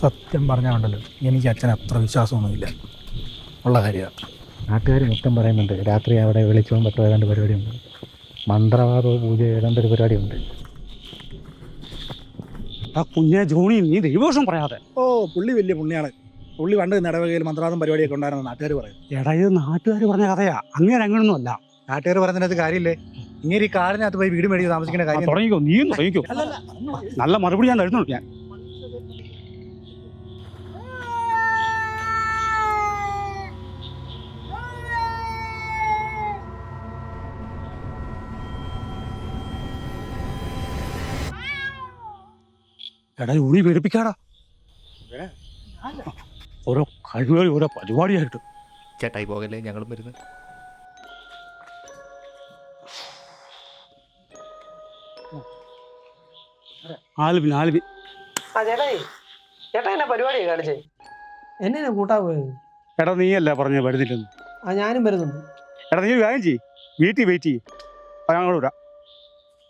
സത്യം പറഞ്ഞാണ്ടല്ലോ എനിക്ക് അച്ഛൻ അത്ര വിശ്വാസമൊന്നുമില്ല ഉള്ള കാര്യമാണ്. നാട്ടുകാർ മൊത്തം പറയുന്നുണ്ട് രാത്രി അവിടെ വെളിച്ചവും പത്ര ഏതാണ്ട് പരിപാടിയുണ്ട്, മന്ത്രവാദവും പൂജ ഏതാണ്ട് ഒരു പരിപാടിയുണ്ട്. ആ കുഞ്ഞെ ജോണി നീ ദൈവദോഷം പറയാതെ. പുള്ളി വലിയ പുണ്യാണ്. പുള്ളി പണ്ട് നടവകയിൽ മന്ത്രവാദം പരിപാടിയൊക്കെ ഉണ്ടായിരുന്നു നാട്ടുകാർ പറയും. എടാ ഇത് നാട്ടുകാർ പറഞ്ഞ കഥയാ, അങ്ങനെ അങ്ങനൊന്നും അല്ല. നാട്ടുകാർ പറയുന്നതിനകത്ത് കാര്യമില്ലേ? ഇങ്ങനെ ഈ കാടിനകത്ത് പോയി വീട് മേടിച്ച് താമസിക്കേണ്ട കാര്യം. തുടങ്ങിക്കോ, നീ തുടങ്ങിക്കോ. നല്ല മറുപടി ഞാൻ തരുന്നു. ഞാൻ എടാ ഊണി പേടിപ്പിക്കാടാ. ഓരോ കഴിവുകൾ ഓരോ പരിപാടിയായിട്ട്. ചേട്ടായി പോകല്ലേ, ഞങ്ങളും വരുന്നത്. ആൽബിൻ ചേട്ടാ എന്നെ പരിപാടിയാണ് കാണിച്ചേ, എന്നെ കൂട്ടാ പോയത്. എടാ നീയല്ല പറഞ്ഞ വരുന്നില്ലെന്ന്. ഞാനും വരുന്നുണ്ട്. എടാ നീ കാര്യം ചെയ്യ്, വീട്ടിൽ വെയിറ്റ് ചെയ്യ്, ഞങ്ങൾ വിടാം.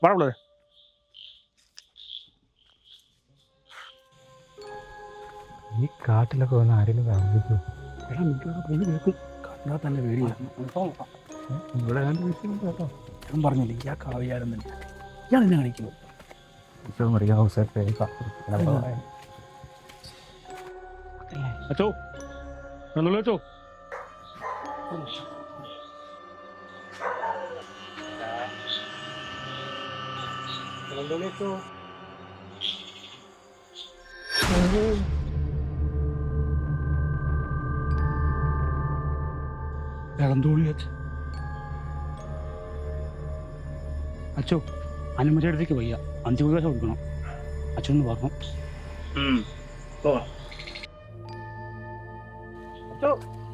വളരെ ഈ കാട്ടിലൊക്കെ വന്ന് ആരെങ്കിലും താമസിക്കും. എടാ മിക്കവാറും പൊന്നു കേൾക്കും, കണ്ടാൽ തന്നെ പേടിയാണ്. ഇവിടെ കേട്ടോ ഞാൻ പറഞ്ഞില്ലേ ഇയാൾ കാവ്യാരം തന്നെ. ഇയാൾ എന്നെ കാണിക്കുന്നു. അച്ചോ എന്നുള്ളൂ അച്ചോ. ഇളന്തോളി അച്ചോ, അനുമതി അടുത്തേക്ക് വയ്യ, 5 ദിവസം കൊടുക്കണം. അച്ഛനൊന്ന് പറഞ്ഞു.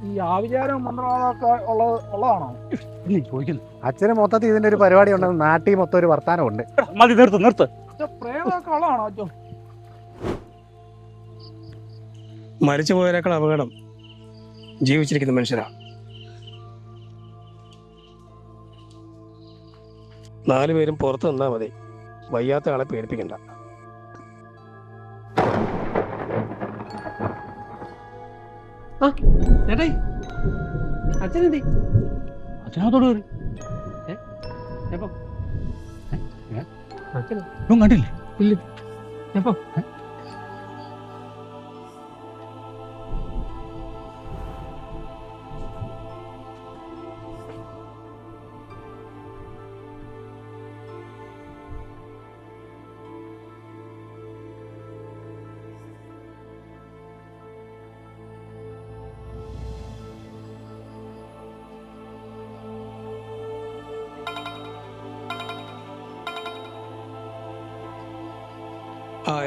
ഈ ആവിചാരം മന്ത്രവാദമൊക്കെ ഉള്ളതാണോ ചോദിക്കുന്നു? അച്ഛന് മൊത്തത്തിൽ ഇതിന്റെ ഒരു പരിപാടി ഉണ്ടെന്ന് നാട്ടിൽ മൊത്തം ഒരു വർത്താനമുണ്ട്. മതി, നിർത്ത്. പ്രേമമൊക്കെ ഉള്ളതാണോ അച്ഛോ? മരിച്ചു പോയതിനേക്കാൾ അപകടം ജീവിച്ചിരിക്കുന്ന മനുഷ്യരാ. 4 പേരും പുറത്ത് നിന്നാ മതി, വയ്യാത്ത ആളെ പേടിപ്പിക്കണ്ട. ചേട്ടായി അച്ഛനെന്തി? അച്ഛനകത്തോട് കയറി. എപ്പം കണ്ടില്ലേ? ഇല്ല. എപ്പം?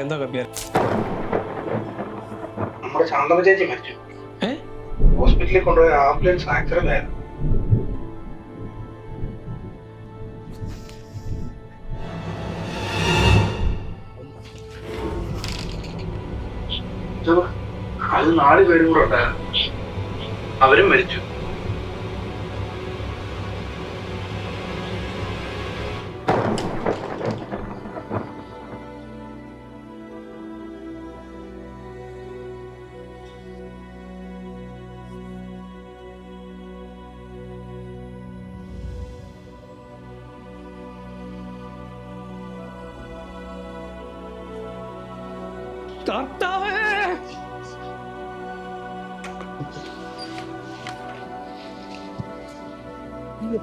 എന്താ കമ്പ്യാർ? നമ്മുടെ ശാന്തമ്മ ചേച്ചി മരിച്ചു. ഹോസ്പിറ്റലിൽ കൊണ്ടുപോയ ആംബുലൻസ് ആക്സിഡന്റ് ആയിരുന്നു. അത് 4 പേരും കൂടെ ഉണ്ടായിരുന്നു, അവരും മരിച്ചു. ഇല്ല.